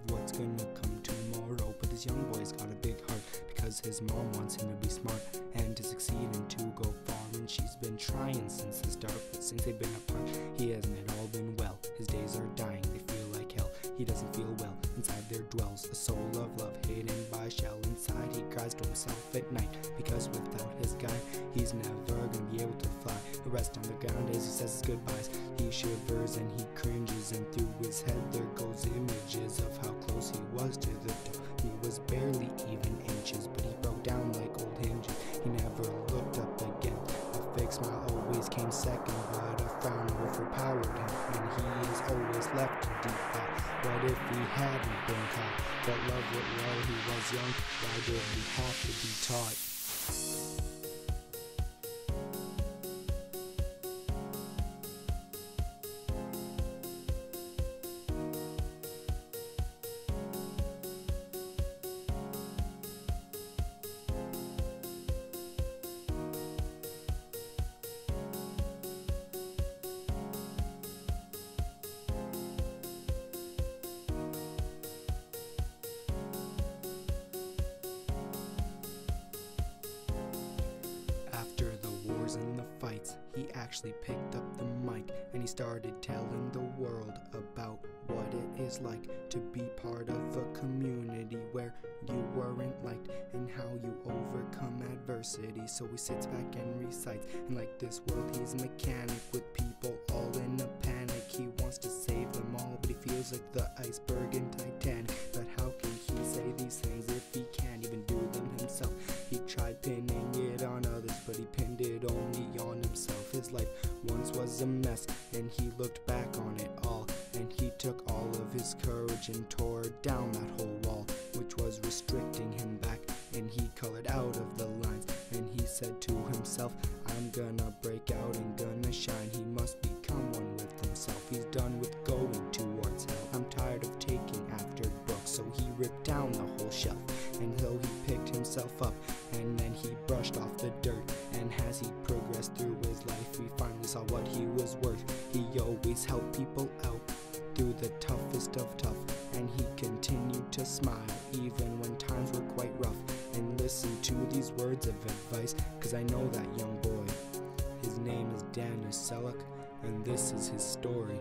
of what's gonna come tomorrow. But this young boy's got a big heart, because his mom wants him to be smart and to succeed and to go far. And she's been trying since the start, but since they've been apart, he hasn't at all been well. His days are dying, they feel like hell. He doesn't feel well. Inside there dwells a soul of love, hidden by a shell. Inside he cries to himself at night, because without his guide, he's never gonna be able to fly. The rest on the ground as he says his goodbyes. He shivers and he cringes, and through his head there goes images of how close he was to the door. He was barely even inches, but he broke down like old hinges. He never looked up again. A fake smile always came second, but a frown overpowered him, and he is always left in deep thought. What if he hadn't been caught? But love it while he was young. Why did he have to be taught? After the wars and the fights, he actually picked up the mic, and he started telling the world about what it is like to be part of a community where you weren't liked, and how you overcome adversity. So he sits back and recites, and like this world he's a mechanic, with people all in a panic. He wants to save them all, but he feels like the iceberg in Titanic. But how can he say these things if he can't even do them himself? He tried pinning it on others, but he pinned it only on himself. His life once was a mess, and he looked back on it all, and he took all of his courage and tore down that whole wall, which was restricting him back, and he colored out of the lines, and he said to himself, I'm gonna break out and gonna shine. He must become one with himself. He's done with going towards hell. I'm tired of taking after books. So he ripped down the whole shelf, and so he picked himself up, and then he brushed off the dirt. And as he progressed through his life, we finally saw what he was worth. He always helped people out through the toughest of tough, and he continued to smile even when times were quite rough. And listen to these words of advice, cause I know that young boy. His name is Selak, and this is his story.